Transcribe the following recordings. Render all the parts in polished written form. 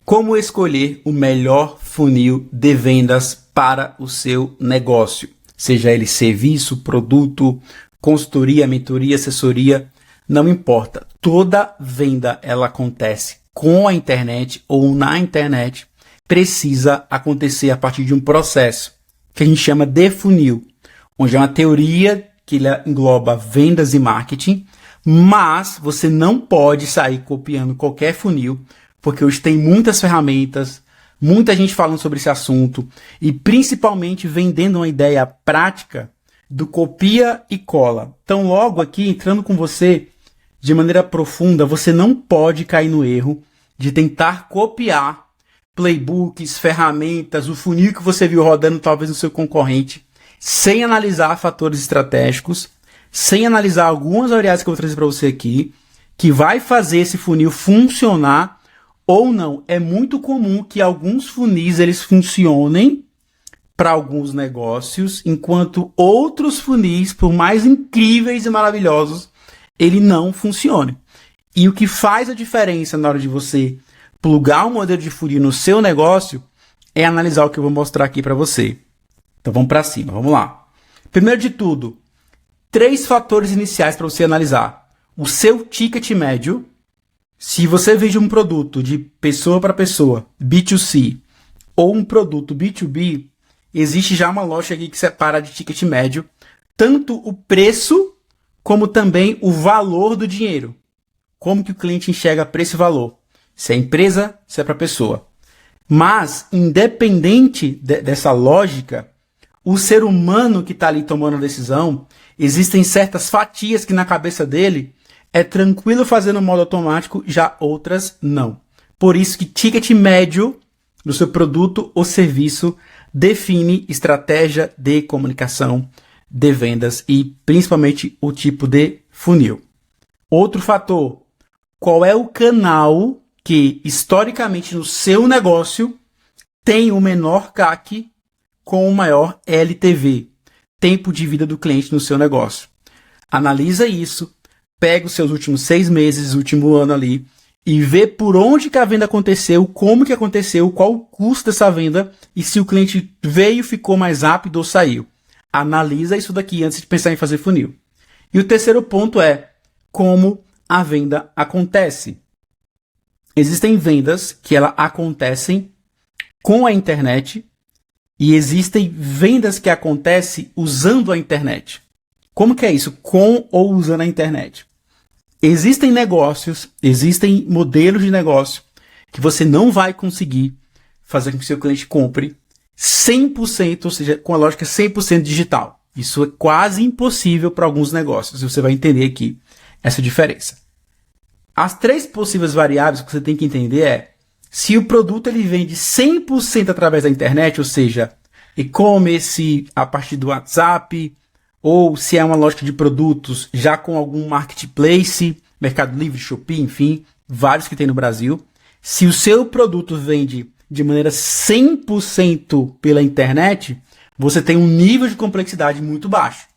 Como escolher o melhor funil de vendas para o seu negócio? Seja ele serviço, produto, consultoria, mentoria, assessoria, não importa. Toda venda ela acontece com a internet ou na internet, precisa acontecer a partir de um processo que a gente chama de funil, onde é uma teoria que engloba vendas e marketing, mas você não pode sair copiando qualquer funil, porque hoje tem muitas ferramentas, muita gente falando sobre esse assunto e principalmente vendendo uma ideia prática do copia e cola. Então, logo aqui, entrando com você de maneira profunda, você não pode cair no erro de tentar copiar playbooks, ferramentas, o funil que você viu rodando talvez no seu concorrente, sem analisar fatores estratégicos, sem analisar algumas variáveis que eu vou trazer para você aqui, que vai fazer esse funil funcionar ou não. É muito comum que alguns funis eles funcionem para alguns negócios, enquanto outros funis, por mais incríveis e maravilhosos, ele não funcione. E o que faz a diferença na hora de você plugar um modelo de funil no seu negócio é analisar o que eu vou mostrar aqui para você. Então vamos para cima, vamos lá. Primeiro de tudo, 3 fatores iniciais para você analisar. O seu ticket médio. Se você vende um produto de pessoa para pessoa, B2C, ou um produto B2B, existe já uma lógica aqui que separa de ticket médio, tanto o preço, como também o valor do dinheiro. Como que o cliente enxerga preço e valor? Se é empresa, se é para pessoa. Mas, independente dessa lógica, o ser humano que está ali tomando a decisão, existem certas fatias que na cabeça dele é tranquilo fazer no modo automático, já outras não. Por isso que ticket médio do seu produto ou serviço define estratégia de comunicação, de vendas e principalmente o tipo de funil. Outro fator, qual é o canal que historicamente no seu negócio tem o menor CAC com o maior LTV, tempo de vida do cliente no seu negócio. Analisa isso. Pega os seus últimos 6 meses, último ano ali, e vê por onde que a venda aconteceu, como que aconteceu, qual o custo dessa venda e se o cliente veio, ficou mais rápido ou saiu. Analisa isso daqui antes de pensar em fazer funil. E o terceiro ponto é como a venda acontece. Existem vendas que elas acontecem com a internet e existem vendas que acontecem usando a internet. Como que é isso? Com ou usando a internet? Existem negócios, existem modelos de negócio que você não vai conseguir fazer com que seu cliente compre 100%, ou seja, com a lógica 100% digital. Isso é quase impossível para alguns negócios. Você vai entender aqui essa diferença. As 3 possíveis variáveis que você tem que entender é se o produto ele vende 100% através da internet, ou seja, e-commerce, a partir do WhatsApp, ou se é uma lógica de produtos já com algum marketplace, Mercado Livre, Shopee, enfim, vários que tem no Brasil. Se o seu produto vende de maneira 100% pela internet, você tem um nível de complexidade muito baixo.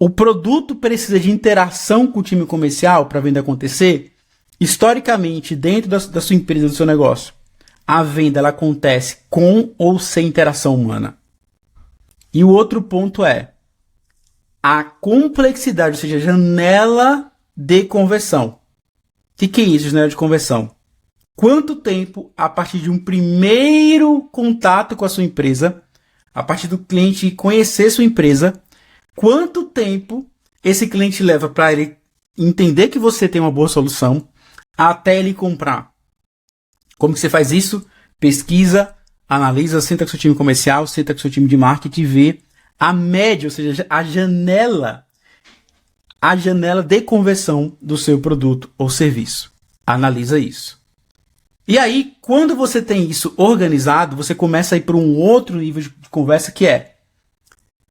O produto precisa de interação com o time comercial para a venda acontecer. Historicamente, dentro da sua empresa, do seu negócio, a venda ela acontece com ou sem interação humana. E o outro ponto é a complexidade, ou seja, a janela de conversão. O que é isso, janela de conversão? Quanto tempo, a partir de um primeiro contato com a sua empresa, a partir do cliente conhecer sua empresa, quanto tempo esse cliente leva para ele entender que você tem uma boa solução até ele comprar? Como que você faz isso? Pesquisa, analisa, senta com seu time comercial, senta com seu time de marketing e vê a média, ou seja, a janela de conversão do seu produto ou serviço. Analisa isso. E aí, quando você tem isso organizado, você começa a ir para um outro nível de conversa que é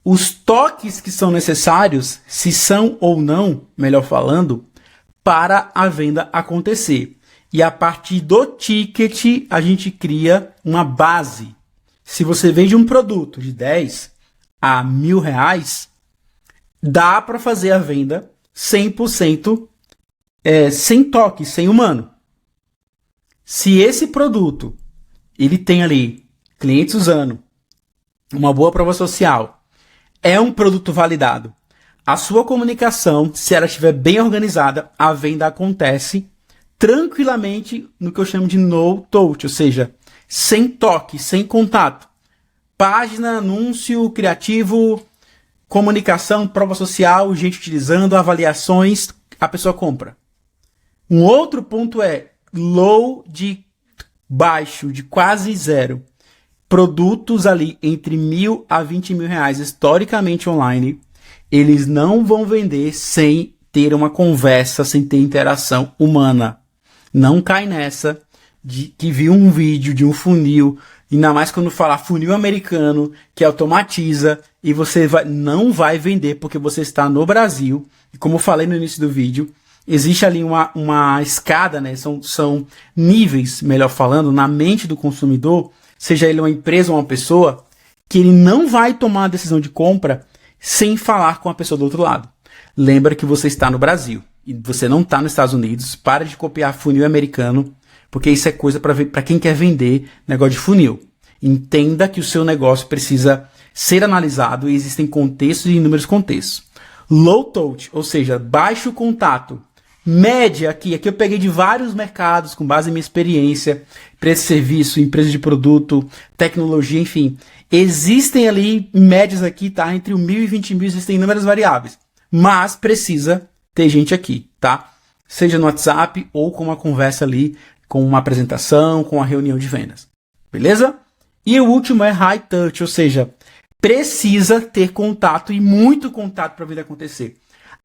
os toques que são necessários, se são ou não, melhor falando, para a venda acontecer. E a partir do ticket, a gente cria uma base. Se você vende um produto de 10 a R$1.000, dá para fazer a venda 100% sem toque, sem humano. Se esse produto ele tem ali clientes usando, uma boa prova social, é um produto validado, a sua comunicação, se ela estiver bem organizada, a venda acontece tranquilamente no que eu chamo de no touch, ou seja, sem toque, sem contato. Página, anúncio, criativo, comunicação, prova social, gente utilizando, avaliações, a pessoa compra. Um outro ponto é low de baixo, de quase zero. Produtos ali entre 1.000 a 20 mil reais, historicamente online, eles não vão vender sem ter uma conversa, sem ter interação humana. Não cai nessa de que viu um vídeo de um funil, ainda mais quando falar funil americano, que automatiza, e você não vai vender porque você está no Brasil. E como eu falei no início do vídeo, existe ali uma escada, né? São níveis, melhor falando, na mente do consumidor, seja ele uma empresa ou uma pessoa, que ele não vai tomar a decisão de compra sem falar com a pessoa do outro lado. Lembra que você está no Brasil e você não está nos Estados Unidos. Para de copiar funil americano, porque isso é coisa para quem quer vender negócio de funil. Entenda que o seu negócio precisa ser analisado e existem contextos e inúmeros contextos. Low touch, ou seja, baixo contato. Média aqui eu peguei de vários mercados com base em minha experiência, preço de serviço, empresa de produto, tecnologia, enfim. Existem ali médias aqui, tá? Entre 1.000 e 20 mil existem inúmeras variáveis. Mas precisa ter gente aqui, tá? Seja no WhatsApp ou com uma conversa ali, com uma apresentação, com uma reunião de vendas. Beleza? E o último é high touch, ou seja, precisa ter contato e muito contato para a vida acontecer.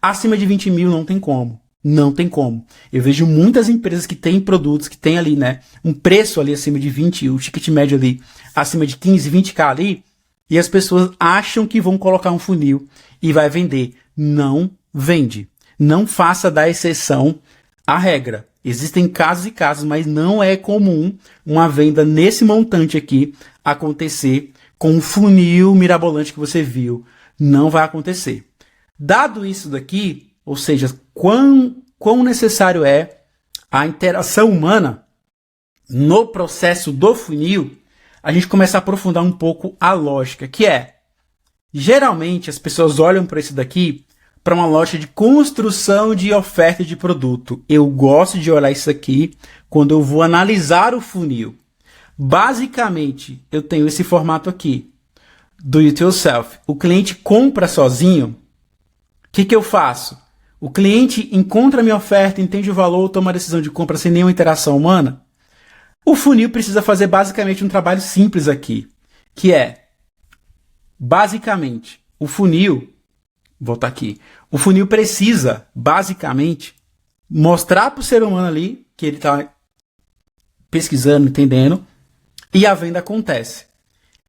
Acima de 20 mil não tem como. Não tem como. Eu vejo muitas empresas que têm produtos, que têm ali, né, um preço ali acima de 20, o ticket médio ali acima de 15, 20k ali, e as pessoas acham que vão colocar um funil e vai vender. Não vende. Não faça da exceção a regra. Existem casos e casos, mas não é comum uma venda nesse montante aqui acontecer com um funil mirabolante que você viu. Não vai acontecer. Dado isso daqui, ou seja, quão necessário é a interação humana no processo do funil, a gente começa a aprofundar um pouco a lógica, que é, geralmente as pessoas olham para isso daqui para uma lógica de construção de oferta de produto. Eu gosto de olhar isso aqui quando eu vou analisar o funil. Basicamente, eu tenho esse formato aqui, do it yourself. O cliente compra sozinho. O que eu faço? O cliente encontra a minha oferta, entende o valor, toma a decisão de compra sem nenhuma interação humana. O funil precisa fazer basicamente um trabalho simples aqui, que é, basicamente, o funil, voltar aqui, o funil precisa, basicamente, mostrar para o ser humano ali que ele está pesquisando, entendendo, e a venda acontece.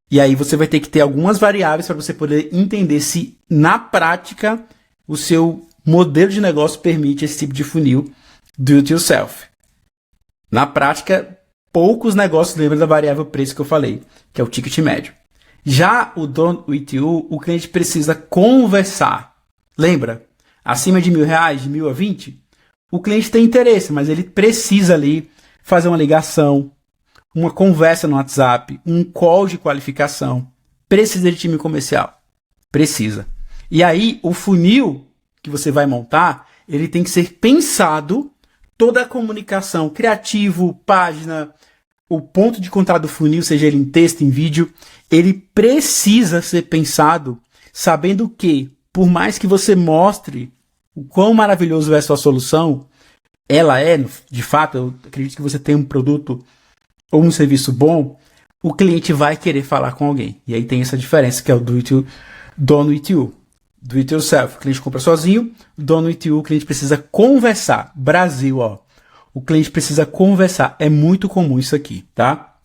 E aí você vai ter que ter algumas variáveis para você poder entender se, na prática, o seu modelo de negócio permite esse tipo de funil do it yourself. Na prática, poucos negócios lembram da variável preço que eu falei, que é o ticket médio. Já o Done With You, o cliente precisa conversar. Lembra? Acima de R$1.000, de 1.000 a 20, o cliente tem interesse, mas ele precisa ali fazer uma ligação, uma conversa no WhatsApp, um call de qualificação. Precisa de time comercial. Precisa. E aí, o funil que você vai montar, ele tem que ser pensado, toda a comunicação, criativo, página, o ponto de contato do funil, seja ele em texto, em vídeo, ele precisa ser pensado sabendo que, por mais que você mostre o quão maravilhoso é a sua solução, ela é, de fato, eu acredito que você tem um produto ou um serviço bom, o cliente vai querer falar com alguém. E aí tem essa diferença, que é o Done With You. Do it yourself, o cliente compra sozinho. Done With You, o cliente precisa conversar. Brasil, ó. O cliente precisa conversar. É muito comum isso aqui, tá?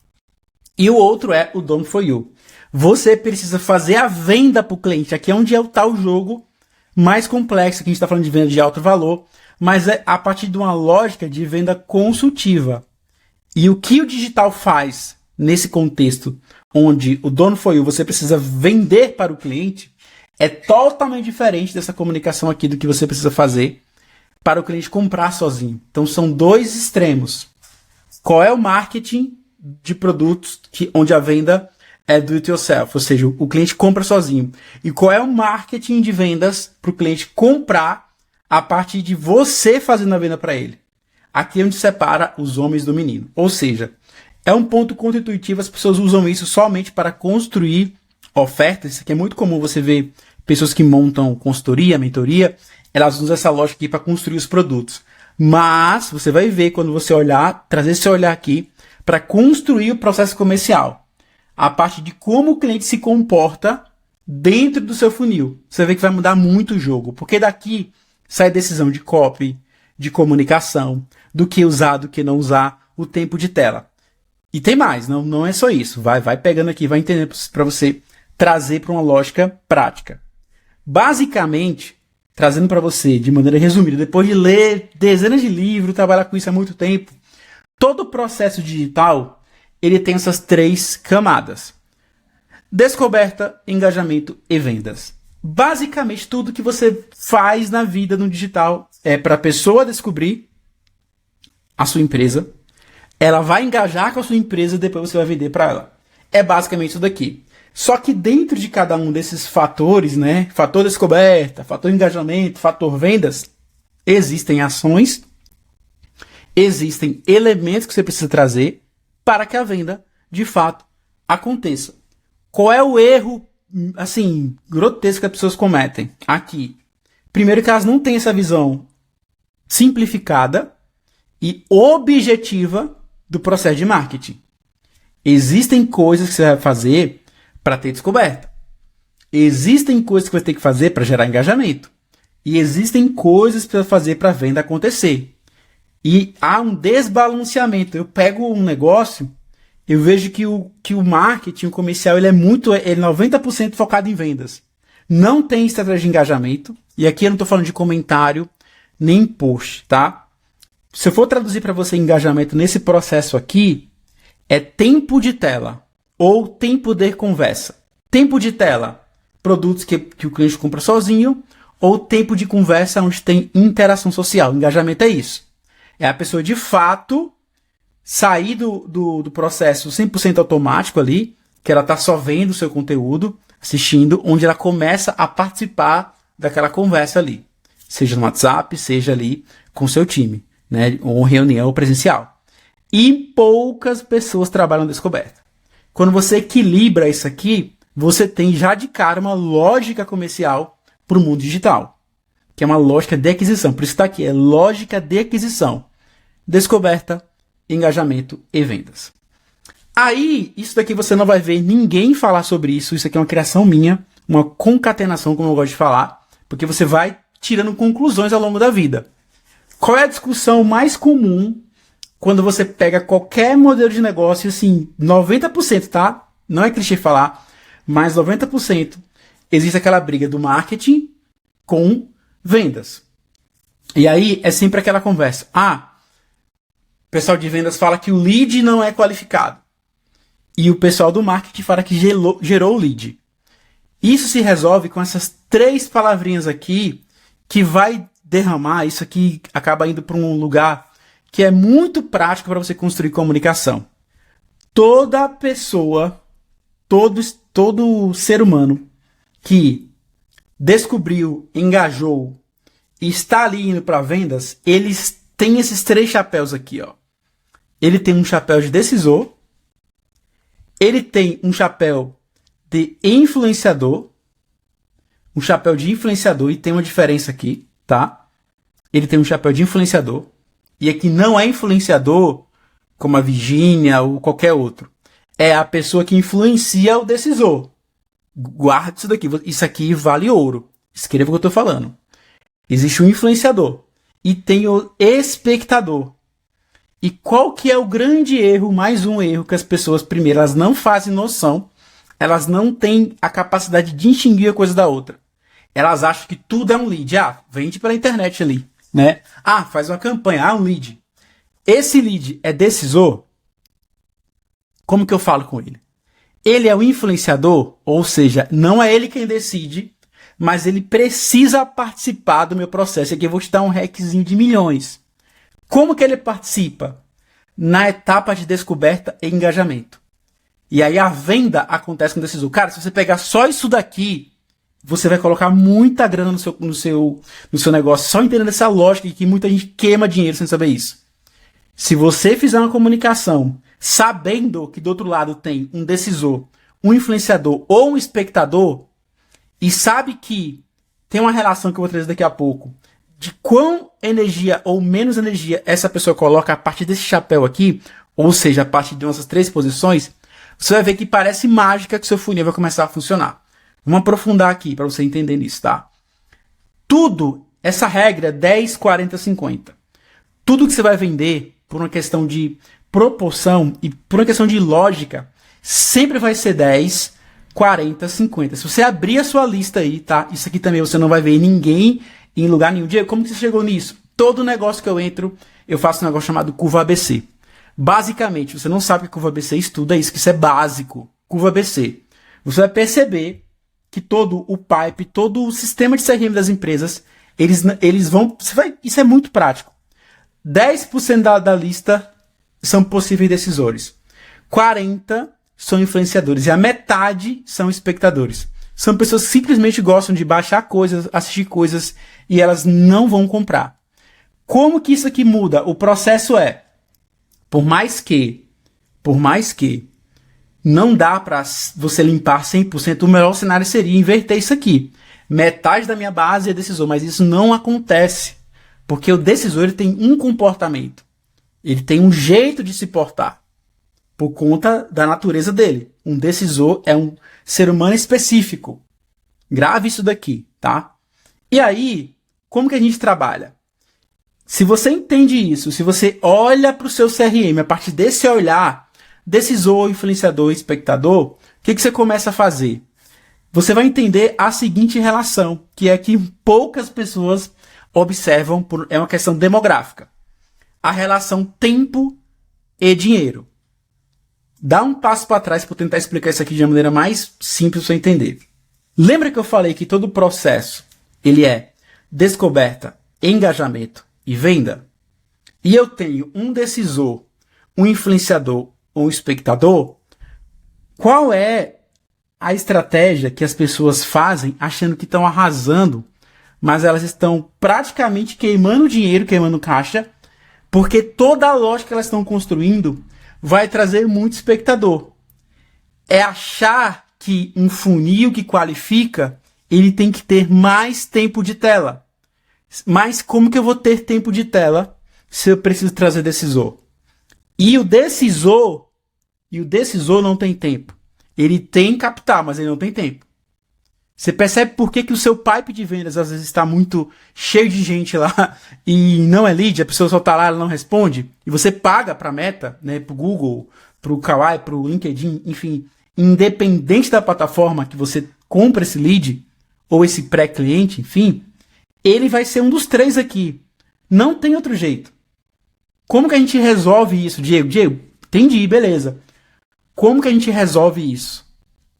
E o outro é o Done For You. Você precisa fazer a venda para o cliente. Aqui é onde está o jogo mais complexo, que a gente está falando de venda de alto valor, mas é a partir de uma lógica de venda consultiva. E o que o digital faz nesse contexto, onde o Done For You você precisa vender para o cliente, é totalmente diferente dessa comunicação aqui do que você precisa fazer para o cliente comprar sozinho. Então são dois extremos. qual é o marketing de produtos onde a venda é do it yourself, ou seja, o cliente compra sozinho. E qual é o marketing de vendas para o cliente comprar a partir de você fazendo a venda para ele. Aqui é onde separa os homens do menino. Ou seja, é um ponto contra-intuitivo, as pessoas usam isso somente para construir ofertas. Isso aqui é muito comum você ver pessoas que montam consultoria, mentoria, elas usam essa lógica aqui para construir os produtos. Mas você vai ver quando você olhar, trazer esse olhar aqui para construir o processo comercial. A parte de como o cliente se comporta dentro do seu funil. Você vê que vai mudar muito o jogo, porque daqui sai decisão de copy, de comunicação, do que usar, do que não usar, o tempo de tela. E tem mais, não é só isso. Vai pegando aqui, vai entendendo para você trazer para uma lógica prática. Basicamente, trazendo para você de maneira resumida, depois de ler dezenas de livros, trabalhar com isso há muito tempo, todo o processo digital ele tem essas 3 camadas: descoberta, engajamento e vendas. Basicamente, tudo que você faz na vida no digital é para a pessoa descobrir a sua empresa, ela vai engajar com a sua empresa e depois você vai vender para ela. É basicamente isso daqui. Só que dentro de cada um desses fatores, né, fator descoberta, fator engajamento, fator vendas, existem ações, existem elementos que você precisa trazer para que a venda, de fato, aconteça. Qual é o erro, assim, grotesco que as pessoas cometem aqui? Primeiro que elas não têm essa visão simplificada e objetiva do processo de marketing. Existem coisas que você vai fazer para ter descoberta. Existem coisas que você tem que fazer para gerar engajamento. E existem coisas que você vai fazer para a venda acontecer. E há um desbalanceamento. Eu pego um negócio, eu vejo que o marketing, o comercial, ele é 90% focado em vendas. Não tem estratégia de engajamento. E aqui eu não estou falando de comentário, nem post, tá? Se eu for traduzir para você engajamento nesse processo aqui, é tempo de tela ou tempo de conversa. Tempo de tela, produtos que o cliente compra sozinho, ou tempo de conversa onde tem interação social. Engajamento é isso. É a pessoa, de fato, sair do processo 100% automático ali, que ela está só vendo o seu conteúdo, assistindo, onde ela começa a participar daquela conversa ali. Seja no WhatsApp, seja ali com o seu time, né? Ou reunião presencial. E poucas pessoas trabalham descoberta. Quando você equilibra isso aqui, você tem já de cara uma lógica comercial para o mundo digital, que é uma lógica de aquisição. Por isso está aqui, é lógica de aquisição. Descoberta, engajamento e vendas. Aí, isso daqui você não vai ver ninguém falar sobre isso. Isso aqui é uma criação minha, uma concatenação, como eu gosto de falar, porque você vai tirando conclusões ao longo da vida. Qual é a discussão mais comum quando você pega qualquer modelo de negócio, assim, 90%, tá? Não é clichê falar, mas 90% existe aquela briga do marketing com vendas. E aí é sempre aquela conversa. O pessoal de vendas fala que o lead não é qualificado. E o pessoal do marketing fala que gerou o lead. Isso se resolve com essas 3 palavrinhas aqui, que vai derramar, isso aqui acaba indo para um lugar que é muito prático para você construir comunicação. Toda pessoa, todo ser humano que descobriu, engajou e está ali indo para vendas, eles têm esses 3 chapéus aqui, ó. Ele tem um chapéu de decisor, ele tem um chapéu de influenciador, e tem uma diferença aqui, tá? Ele tem um chapéu de influenciador, e aqui não é influenciador como a Virgínia ou qualquer outro. É a pessoa que influencia o decisor. Guarde isso daqui, isso aqui vale ouro. Escreva o que eu estou falando. Existe o influenciador e tem o espectador. E qual que é o grande erro, mais um erro que as pessoas, primeiro, elas não fazem noção, elas não têm a capacidade de distinguir a coisa da outra. Elas acham que tudo é um lead. Vende pela internet ali, né? Faz uma campanha, um lead. Esse lead é decisor? Como que eu falo com ele? Ele é o influenciador, ou seja, não é ele quem decide, mas ele precisa participar do meu processo. Aqui eu vou te dar um hackzinho de milhões. Como que ele participa? na etapa de descoberta e engajamento. E aí a venda acontece com o decisor. Cara, se você pegar só isso daqui, você vai colocar muita grana no seu negócio, só entendendo essa lógica de que muita gente queima dinheiro sem saber isso. Se você fizer uma comunicação sabendo que do outro lado tem um decisor, um influenciador ou um espectador, e sabe que tem uma relação que eu vou trazer daqui a pouco, de quão energia ou menos energia essa pessoa coloca a partir desse chapéu aqui, ou seja, a partir de nossas 3 posições, você vai ver que parece mágica que seu funil vai começar a funcionar. Vamos aprofundar aqui para você entender isso, tá? Tudo, essa regra 10, 40, 50. Tudo que você vai vender, por uma questão de proporção e por uma questão de lógica, sempre vai ser 10, 40, 50. Se você abrir a sua lista aí, tá? Isso aqui também você não vai ver ninguém em lugar nenhum. Diego, como que você chegou nisso? Todo negócio que eu entro, eu faço um negócio chamado curva ABC. Basicamente, você não sabe o que curva ABC estuda isso, que isso é básico. Curva ABC. Você vai perceber que todo o pipe, todo o sistema de CRM das empresas, eles vão... isso é muito prático. 10% da lista são possíveis decisores. 40% são influenciadores. E a metade são espectadores. São pessoas que simplesmente gostam de baixar coisas, assistir coisas, e elas não vão comprar. Como que isso aqui muda? O processo é, por mais que não dá para você limpar 100%, o melhor cenário seria inverter isso aqui. Metade da minha base é decisor, mas isso não acontece. Porque o decisor ele tem um comportamento. Ele tem um jeito de se portar. Por conta da natureza dele. Um decisor é um ser humano específico. Grave isso daqui, tá? E aí, como que a gente trabalha? Se você entende isso, se você olha para o seu CRM, a partir desse olhar, decisor, influenciador, espectador, o que você começa a fazer? Você vai entender a seguinte relação, que é que poucas pessoas observam, é uma questão demográfica. A relação tempo e dinheiro. Dá um passo para trás para eu tentar explicar isso aqui de uma maneira mais simples para você entender. Lembra que eu falei que todo o processo ele é descoberta, engajamento e venda? E eu tenho um decisor, um influenciador ou um espectador. Qual é a estratégia que as pessoas fazem achando que estão arrasando, mas elas estão praticamente queimando dinheiro, queimando caixa, porque toda a lógica que elas estão construindo vai trazer muito espectador. É achar que um funil que qualifica, ele tem que ter mais tempo de tela. Mas como que eu vou ter tempo de tela se eu preciso trazer decisor? E o decisor não tem tempo. Ele tem capital, mas ele não tem tempo. Você percebe por que o seu pipe de vendas às vezes está muito cheio de gente lá e não é lead, a pessoa só está lá, ela não responde, e você paga para a Meta, né, para o Google, para o Kawaii, para o LinkedIn, enfim, independente da plataforma que você compra esse lead, ou esse pré-cliente, enfim, ele vai ser um dos 3 aqui. Não tem outro jeito. Como que a gente resolve isso, Diego? Diego, entendi, beleza. Como que a gente resolve isso?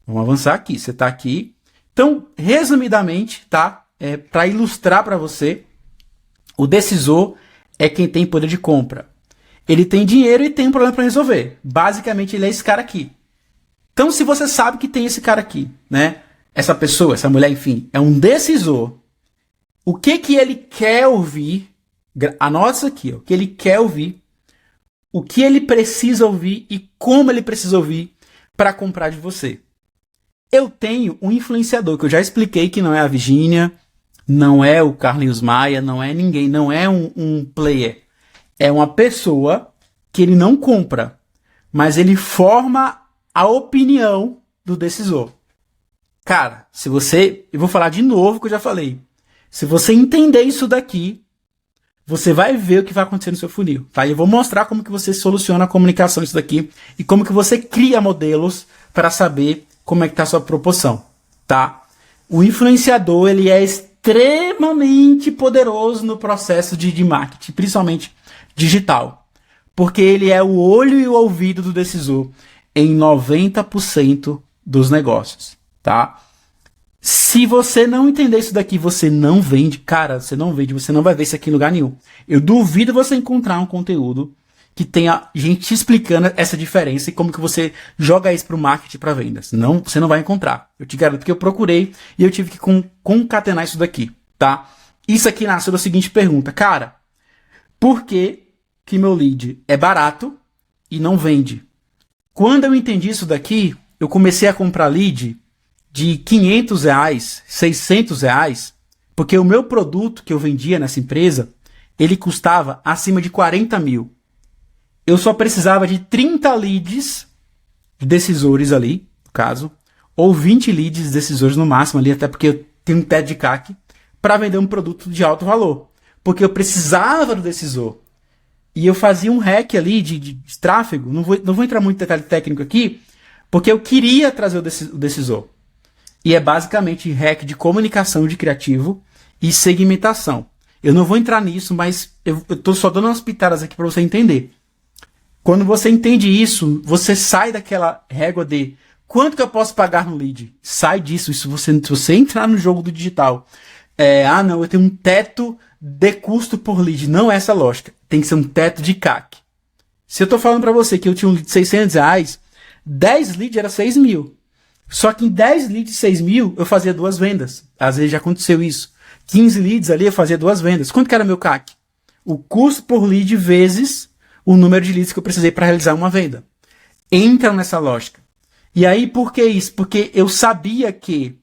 Vamos avançar aqui, você está aqui. Então, resumidamente, tá? Para ilustrar para você, o decisor é quem tem poder de compra. Ele tem dinheiro e tem um problema para resolver. Basicamente, ele é esse cara aqui. Então, se você sabe que tem esse cara aqui, né? Essa pessoa, essa mulher, enfim, é um decisor. O que ele quer ouvir? Anota isso aqui, ó, o que ele quer ouvir, o que ele precisa ouvir e como ele precisa ouvir para comprar de você. Eu tenho um influenciador que eu já expliquei que não é a Virgínia, não é o Carlinhos Maia, não é ninguém, não é um player. É uma pessoa que ele não compra, mas ele forma a opinião do decisor. Cara, eu vou falar de novo o que eu já falei. Se você entender isso daqui, você vai ver o que vai acontecer no seu funil, tá? Eu vou mostrar como que você soluciona a comunicação disso daqui e como que você cria modelos para saber como é que tá a sua proporção, tá? O influenciador, ele é extremamente poderoso no processo de marketing, principalmente digital, porque ele é o olho e o ouvido do decisor em 90% dos negócios, tá? Se você não entender isso daqui, você não vende, cara, você não vende, você não vai ver isso aqui em lugar nenhum. Eu duvido você encontrar um conteúdo que tenha gente te explicando essa diferença e como que você joga isso pro marketing, para vendas. Não, você não vai encontrar. Eu te garanto que eu procurei e eu tive que concatenar isso daqui, tá? Isso aqui nasceu da seguinte pergunta. Cara, por que meu lead é barato e não vende? Quando eu entendi isso daqui, eu comecei a comprar lead de R$500, R$600, porque o meu produto que eu vendia nessa empresa, ele custava acima de 40 mil. Eu só precisava de 30 leads de decisores ali, no caso, ou 20 leads de decisores no máximo ali, até porque eu tenho um teto de CAC, para vender um produto de alto valor. Porque eu precisava do decisor. E eu fazia um hack ali de tráfego, não vou entrar muito em detalhe técnico aqui, porque eu queria trazer o decisor. E é basicamente hack de comunicação de criativo e segmentação. Eu não vou entrar nisso, mas eu estou só dando umas pitadas aqui para você entender. Quando você entende isso, você sai daquela régua de quanto que eu posso pagar no lead. Sai disso. Se você entrar no jogo do digital, não, eu tenho um teto de custo por lead. Não é essa lógica. Tem que ser um teto de CAC. Se eu estou falando para você que eu tinha um lead de R$600, 10 leads era 6 mil. Só que em 10 leads de 6 mil, eu fazia 2 vendas. Às vezes já aconteceu isso. 15 leads ali, eu fazia 2 vendas. Quanto que era meu CAC? O custo por lead vezes o número de leads que eu precisei para realizar uma venda. Entra nessa lógica. E aí, por que isso? Porque eu sabia que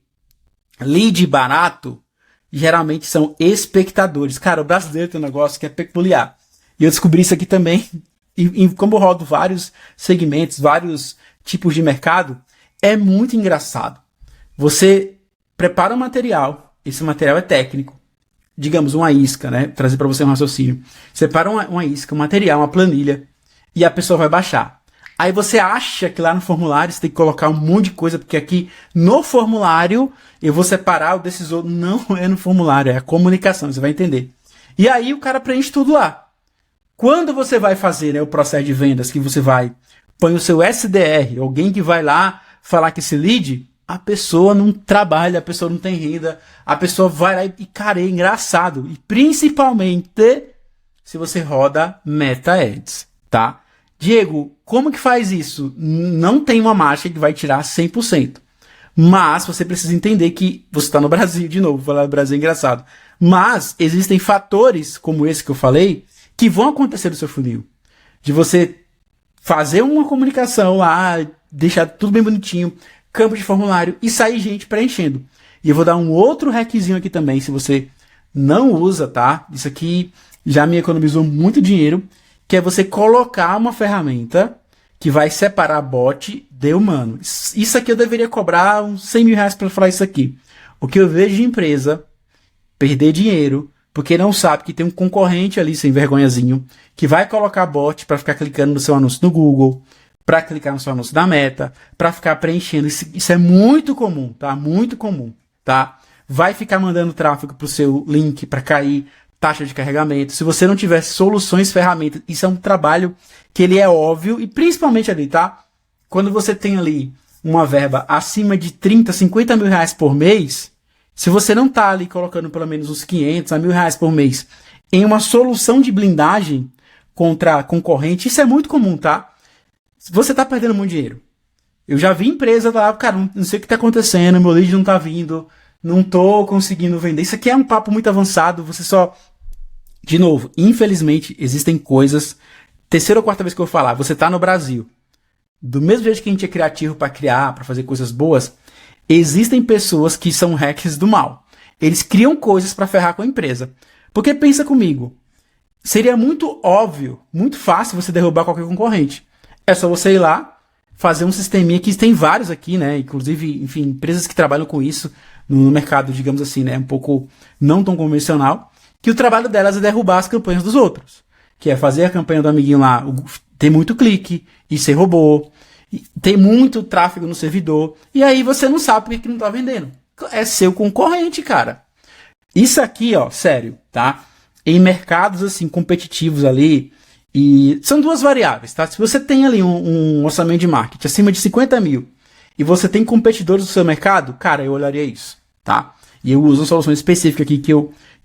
lead barato geralmente são espectadores. Cara, o brasileiro tem um negócio que é peculiar. E eu descobri isso aqui também. E como eu rodo vários segmentos, vários tipos de mercado, é muito engraçado. Você prepara um material, esse material é técnico, digamos uma isca, né? Trazer para você um raciocínio. Você separa uma isca, um material, uma planilha, e a pessoa vai baixar. Aí você acha que lá no formulário você tem que colocar um monte de coisa, porque aqui no formulário eu vou separar o decisor. Não é no formulário, é a comunicação, você vai entender. E aí o cara preenche tudo lá. Quando você vai fazer, né, o processo de vendas, que você põe o seu SDR, alguém que vai lá falar que esse lead, a pessoa não trabalha, a pessoa não tem renda, a pessoa vai lá e, cara, é engraçado. E principalmente se você roda Meta Ads, tá? Diego, como que faz isso? Não tem uma mágica que vai tirar 100%. Mas você precisa entender que você está no Brasil, de novo, falar do Brasil é engraçado. Mas existem fatores, como esse que eu falei, que vão acontecer no seu funil. De você fazer uma comunicação lá, deixar tudo bem bonitinho, campo de formulário e sair gente preenchendo. E eu vou dar um outro hackzinho aqui também, se você não usa, tá? Isso aqui já me economizou muito dinheiro, que é você colocar uma ferramenta que vai separar bot de humano. Isso aqui eu deveria cobrar uns 100 mil reais para falar isso aqui. O que eu vejo de empresa perder dinheiro porque não sabe que tem um concorrente ali, sem vergonhazinho, que vai colocar bot para ficar clicando no seu anúncio no Google, para clicar no seu anúncio da Meta, para ficar preenchendo. Isso é muito comum, tá? Muito comum, tá? Vai ficar mandando tráfego pro seu link para cair taxa de carregamento. Se você não tiver soluções, ferramentas, isso é um trabalho que ele é óbvio, e principalmente ali, tá? Quando você tem ali uma verba acima de 30, 50 mil reais por mês, se você não tá ali colocando pelo menos uns 500 a 1.000 reais por mês em uma solução de blindagem contra concorrente, isso é muito comum, tá? Você tá perdendo muito dinheiro. Eu já vi empresa lá, cara, não sei o que tá acontecendo, meu lead não tá vindo, não tô conseguindo vender. Isso aqui é um papo muito avançado, você só... De novo, infelizmente, existem coisas... Terceira ou quarta vez que eu vou falar, você tá no Brasil. Do mesmo jeito que a gente é criativo para criar, para fazer coisas boas, existem pessoas que são hackers do mal. Eles criam coisas para ferrar com a empresa. Porque pensa comigo, seria muito óbvio, muito fácil você derrubar qualquer concorrente. É só você ir lá, fazer um sisteminha que tem vários aqui, né? Inclusive, enfim, empresas que trabalham com isso no mercado, digamos assim, né? Um pouco não tão convencional, que o trabalho delas é derrubar as campanhas dos outros. Que é fazer a campanha do amiguinho lá, ter muito clique, e ser robô, tem muito tráfego no servidor, e aí você não sabe por que não tá vendendo. É seu concorrente, cara. Isso aqui, ó, sério, tá? Em mercados, assim, competitivos ali, e são duas variáveis, tá? Se você tem ali um orçamento de marketing acima de 50 mil, e você tem competidores no seu mercado, cara, eu olharia isso, tá? E eu uso uma solução específica aqui que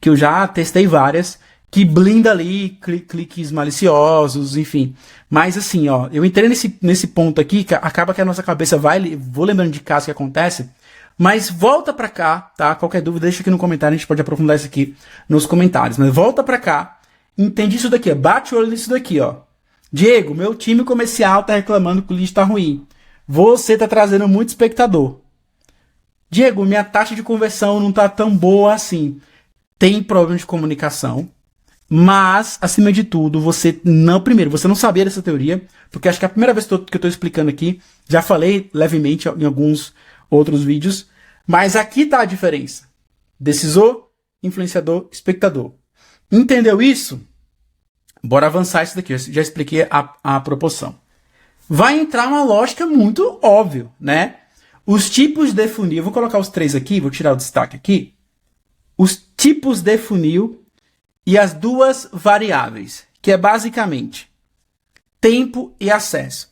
eu já testei várias, que blinda ali cliques maliciosos, enfim. Mas assim, ó, eu entrei nesse ponto aqui, que acaba que a nossa cabeça vou lembrando de casos que acontecem, mas volta pra cá, tá? Qualquer dúvida, deixa aqui no comentário, a gente pode aprofundar isso aqui nos comentários. Mas volta pra cá, entende isso daqui, bate o olho nisso daqui, ó. Diego, meu time comercial tá reclamando que o lead tá ruim. Você tá trazendo muito espectador. Diego, minha taxa de conversão não tá tão boa assim. Tem problema de comunicação, mas, acima de tudo, você não sabia dessa teoria, porque acho que é a primeira vez que eu tô explicando aqui, já falei levemente em alguns outros vídeos, mas aqui tá a diferença. Decisor, influenciador, espectador. Entendeu isso? Bora avançar isso daqui, eu já expliquei a proporção. Vai entrar uma lógica muito óbvia, né? Os tipos de funil, eu vou colocar os 3 aqui, vou tirar o destaque aqui. Os tipos de funil e as 2 variáveis, que é basicamente tempo e acesso.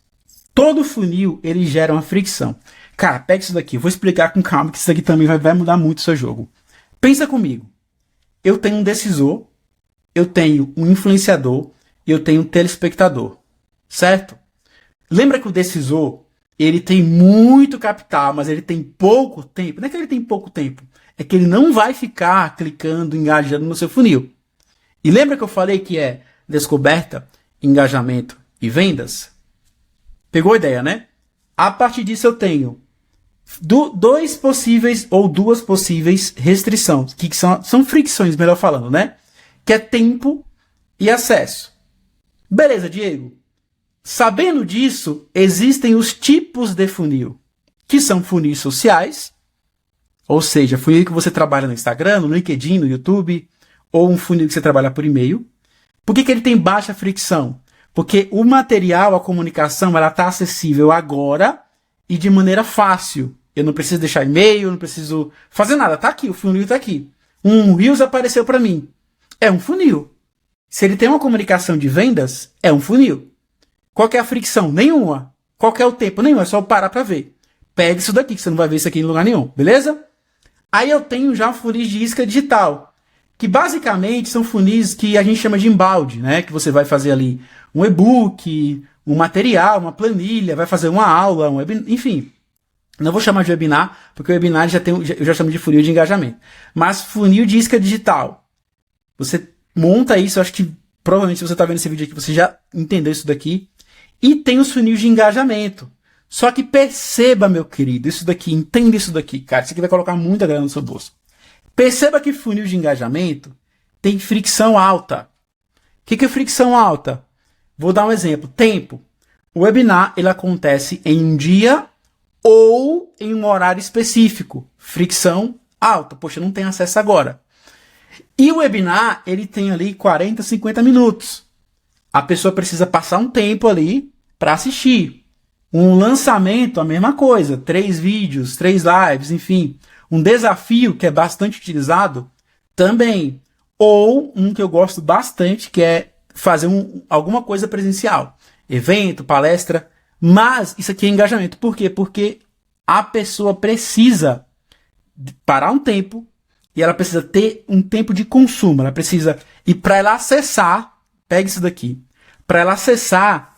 Todo funil, ele gera uma fricção. Cara, pega isso daqui, eu vou explicar com calma, que isso daqui também vai mudar muito o seu jogo. Pensa comigo. Eu tenho um decisor, eu tenho um influenciador e eu tenho um telespectador, certo? Lembra que o decisor, ele tem muito capital, mas ele tem pouco tempo. Não é que ele tem pouco tempo, é que ele não vai ficar clicando, engajando no seu funil. E lembra que eu falei que é descoberta, engajamento e vendas? Pegou a ideia, né? A partir disso eu tenho 2 possíveis ou 2 possíveis restrições, que são fricções, melhor falando, né? Que é tempo e acesso. Beleza, Diego. Sabendo disso, existem os tipos de funil, que são funis sociais, ou seja, funil que você trabalha no Instagram, no LinkedIn, no YouTube, ou um funil que você trabalha por e-mail. Por que ele tem baixa fricção? Porque o material, a comunicação, ela está acessível agora e de maneira fácil. Eu não preciso deixar e-mail, não preciso fazer nada. Está aqui, o funil está aqui. Um Reels apareceu para mim. É um funil. Se ele tem uma comunicação de vendas, é um funil. Qual que é a fricção? Nenhuma. Qual que é o tempo? Nenhum. É só parar para ver. Pega isso daqui, que você não vai ver isso aqui em lugar nenhum. Beleza? Aí eu tenho já funis de isca digital, que basicamente são funis que a gente chama de embalde, né? Que você vai fazer ali um e-book, um material, uma planilha, vai fazer uma aula, um webinar, enfim. Não vou chamar de webinar, porque o webinar eu já chamo de funil de engajamento. Mas funil de isca digital. Você monta isso, eu acho que provavelmente se você está vendo esse vídeo aqui, você já entendeu isso daqui. E tem os funis de engajamento. Só que perceba, meu querido, isso daqui, entenda isso daqui, cara. Isso aqui vai colocar muita grana no seu bolso. Perceba que funil de engajamento tem fricção alta. O que é fricção alta? Vou dar um exemplo. Tempo. O webinar ele acontece em um dia ou em um horário específico. Fricção alta. Poxa, eu não tenho acesso agora. E o webinar ele tem ali 40, 50 minutos. A pessoa precisa passar um tempo ali para assistir. Um lançamento, a mesma coisa. 3 vídeos, 3 lives, enfim. Um desafio que é bastante utilizado também. Ou um que eu gosto bastante, que é fazer alguma coisa presencial. Evento, palestra. Mas isso aqui é engajamento. Por quê? Porque a pessoa precisa parar um tempo e ela precisa ter um tempo de consumo. Ela precisa... E para ela acessar, pega isso daqui. Para ela acessar,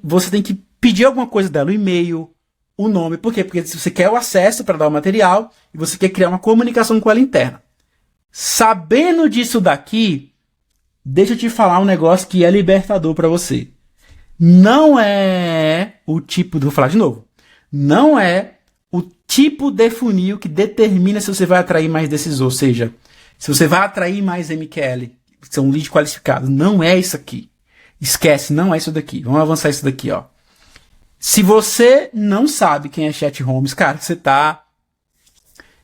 você tem que pedir alguma coisa dela, o e-mail, o nome. Por quê? Porque se você quer o acesso para dar o material e você quer criar uma comunicação com ela interna. Sabendo disso daqui, deixa eu te falar um negócio que é libertador para você. Não é o tipo... Vou falar de novo. Não é o tipo de funil que determina se você vai atrair mais decisor. Ou seja, se você vai atrair mais MQL, que são lead qualificados. Não é isso aqui. Esquece, não é isso daqui. Vamos avançar isso daqui, ó. Se você não sabe quem é Chat Homes, cara, você tá...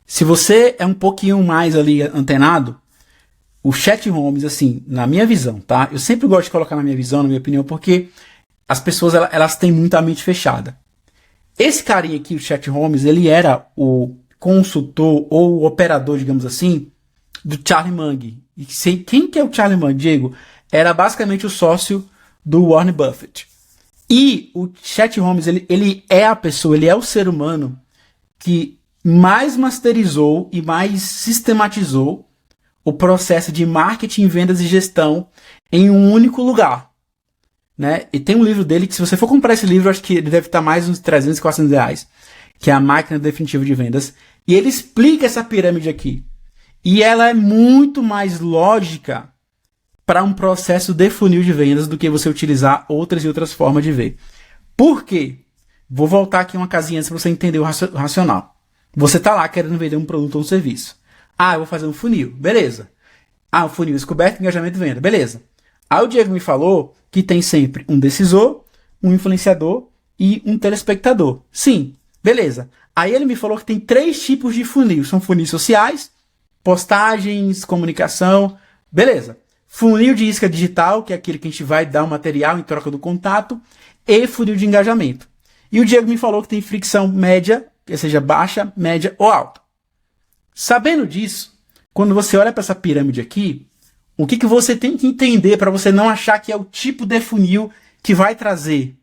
Se você é um pouquinho mais ali antenado, o Chat Homes, assim, na minha visão, tá? Eu sempre gosto de colocar na minha visão, na minha opinião, porque as pessoas, elas têm muita mente fechada. Esse carinha aqui, o Chat Homes, ele era o consultor ou o operador, digamos assim, do Charlie Munger. E quem que é o Charlie Munger, Diego? Era basicamente o sócio do Warren Buffett. E o Chat Homes, ele é a pessoa, ele é o ser humano que mais masterizou e mais sistematizou o processo de marketing, vendas e gestão em um único lugar. Né? E tem um livro dele que, se você for comprar esse livro, acho que ele deve estar mais uns 300, 400 reais, que é A Máquina Definitiva de Vendas. E ele explica essa pirâmide aqui. E ela é muito mais lógica para um processo de funil de vendas do que você utilizar outras e outras formas de ver. Por quê? Vou voltar aqui uma casinha antes para você entender o racional. Você está lá querendo vender um produto ou um serviço. Ah, eu vou fazer um funil. Beleza. Ah, o funil descoberta, engajamento e venda. Beleza. Aí o Diego me falou que tem sempre um decisor, um influenciador e um telespectador. Sim, beleza. Aí ele me falou que tem 3 tipos de funil. São funis sociais, postagens, comunicação. Beleza. Funil de isca digital, que é aquele que a gente vai dar um material em troca do contato. E funil de engajamento. E o Diego me falou que tem fricção média, ou seja, baixa, média ou alta. Sabendo disso, quando você olha para essa pirâmide aqui, o que você tem que entender para você não achar que é o tipo de funil que vai trazer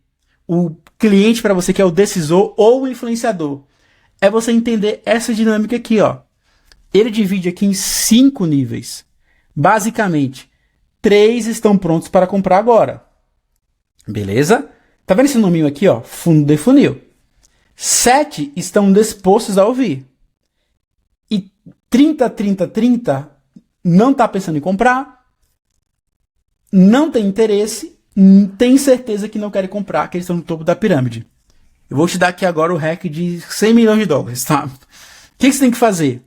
o cliente para você, que é o decisor ou o influenciador, é você entender essa dinâmica aqui, ó. Ele divide aqui em 5 níveis. Basicamente, 3 estão prontos para comprar agora. Beleza? Tá vendo esse nominho aqui, ó? Fundo de funil. 7 estão dispostos a ouvir. E 30 não está pensando em comprar, não tem interesse, tem certeza que não querem comprar, que eles estão no topo da pirâmide. Eu vou te dar aqui agora o hack de 100 milhões de dólares, tá? O que você tem que fazer?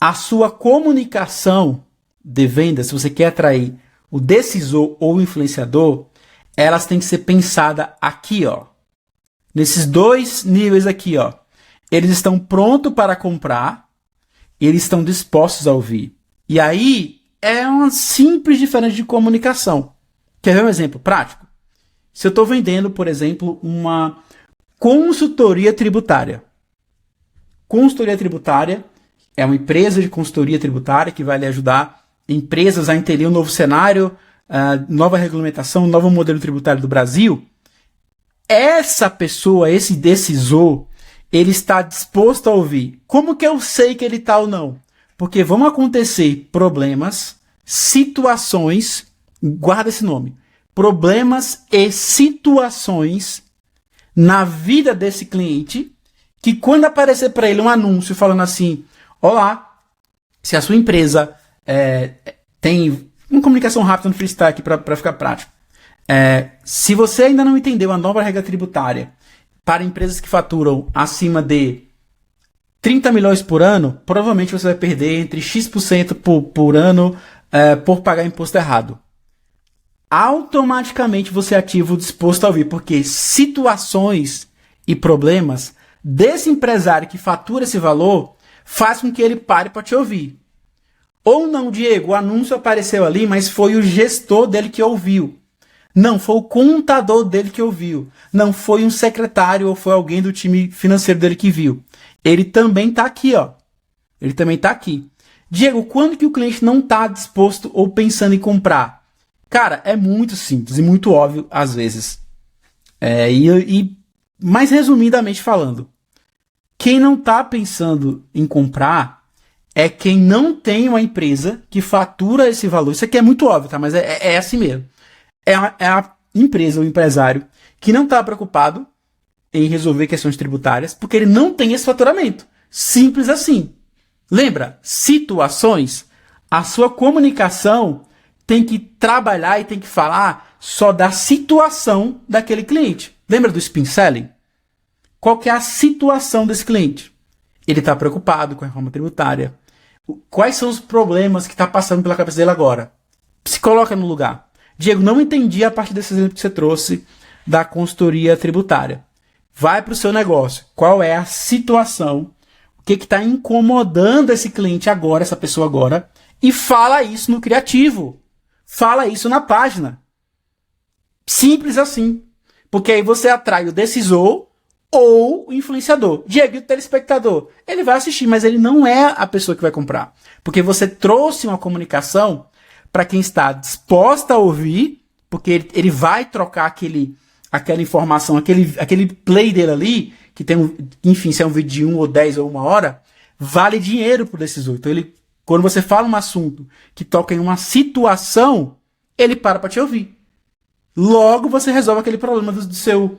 A sua comunicação de venda, se você quer atrair o decisor ou o influenciador, elas têm que ser pensadas aqui, ó. Nesses 2 níveis aqui, ó. Eles estão prontos para comprar, eles estão dispostos a ouvir. E aí é uma simples diferença de comunicação. Quer ver um exemplo prático? Se eu estou vendendo, por exemplo, uma consultoria tributária. Consultoria tributária é uma empresa de consultoria tributária que vai lhe ajudar empresas a entender o novo cenário, nova regulamentação, novo modelo tributário do Brasil. Essa pessoa, esse decisor, ele está disposto a ouvir. Como que eu sei que ele está ou não? Porque vão acontecer problemas, situações, guarda esse nome, problemas e situações na vida desse cliente, que quando aparecer para ele um anúncio falando assim, olá, se a sua empresa tem uma comunicação rápida no freestyle aqui para ficar prático. Se você ainda não entendeu a nova regra tributária para empresas que faturam acima de 30 milhões por ano, provavelmente você vai perder entre X% por ano por pagar imposto errado. Automaticamente você ativa o disposto a ouvir, porque situações e problemas desse empresário que fatura esse valor faz com que ele pare para te ouvir. Ou não, Diego, o anúncio apareceu ali, mas foi o gestor dele que ouviu. Não, foi o contador dele que ouviu. Não foi um secretário ou foi alguém do time financeiro dele que viu. Ele também está aqui, ó. Ele também está aqui. Diego, quando que o cliente não está disposto ou pensando em comprar? Cara, é muito simples e muito óbvio às vezes. Mais resumidamente falando, quem não está pensando em comprar é quem não tem uma empresa que fatura esse valor. Isso aqui é muito óbvio, tá? Mas é assim mesmo. É a empresa, o empresário, que não está preocupado em resolver questões tributárias, porque ele não tem esse faturamento. Simples assim. Lembra? Situações, a sua comunicação tem que trabalhar e tem que falar só da situação daquele cliente. Lembra do spin selling? Qual que é a situação desse cliente? Ele está preocupado com a reforma tributária. Quais são os problemas que está passando pela cabeça dele agora? Se coloca no lugar. Diego, não entendi a parte desse exemplo que você trouxe da consultoria tributária. Vai para o seu negócio. Qual é a situação? O que está incomodando esse cliente agora, essa pessoa agora? E fala isso no criativo. Fala isso na página. Simples assim. Porque aí você atrai o decisor ou o influenciador. Diego, e o telespectador? Ele vai assistir, mas ele não é a pessoa que vai comprar. Porque você trouxe uma comunicação para quem está disposta a ouvir, porque ele vai trocar aquela informação, aquele play dele ali, que tem enfim, se é um vídeo de 1 ou 10 ou 1 hora, vale dinheiro para o decisor. Então ele Quando você fala um assunto que toca em uma situação, ele para te ouvir. Logo, você resolve aquele problema do seu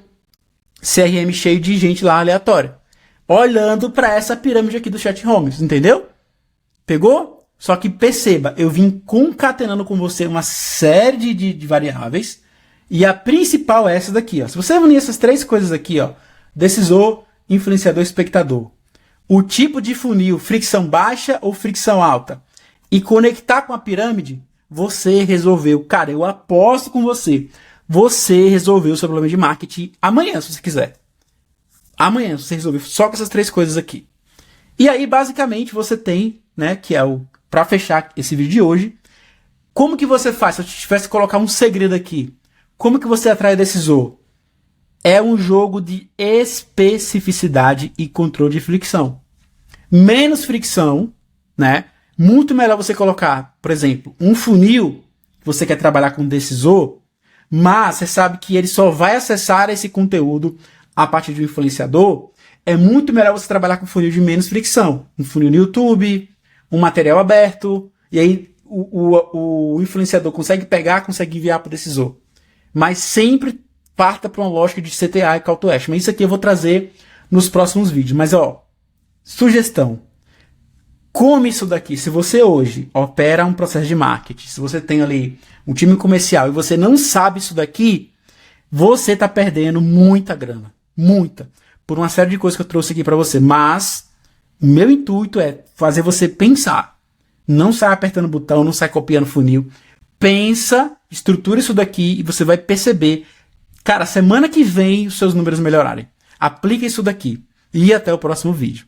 CRM cheio de gente lá aleatória. Olhando para essa pirâmide aqui do Chat Holmes, entendeu? Pegou? Só que perceba, eu vim concatenando com você uma série de variáveis, e a principal é essa daqui, ó. Se você unir essas três coisas aqui, ó, decisor, influenciador, espectador, o tipo de funil, fricção baixa ou fricção alta, e conectar com a pirâmide, você resolveu. Cara, eu aposto com você. Você resolveu o seu problema de marketing amanhã, se você quiser. Amanhã você resolveu só com essas três coisas aqui. E aí, basicamente, você tem, né, que é o para fechar esse vídeo de hoje, como que você faz? Se eu tivesse que colocar um segredo aqui, como que você atrai decisor? É um jogo de especificidade e controle de fricção. Menos fricção, né? Muito melhor você colocar, por exemplo, um funil, você quer trabalhar com decisor, mas você sabe que ele só vai acessar esse conteúdo a partir de um influenciador. É muito melhor você trabalhar com funil de menos fricção. Um funil no YouTube, um material aberto, e aí o influenciador consegue pegar, consegue enviar para o decisor. Mas sempre parta para uma lógica de CTA e Call to Action. Mas isso aqui eu vou trazer nos próximos vídeos. Mas, ó, sugestão. Come isso daqui. Se você hoje opera um processo de marketing, se você tem ali um time comercial e você não sabe isso daqui, você está perdendo muita grana. Muita. Por uma série de coisas que eu trouxe aqui para você. Mas o meu intuito é fazer você pensar. Não sai apertando botão, não sai copiando funil. Pensa, estrutura isso daqui e você vai perceber. Cara, semana que vem os seus números melhorarem. Aplica isso daqui. E até o próximo vídeo.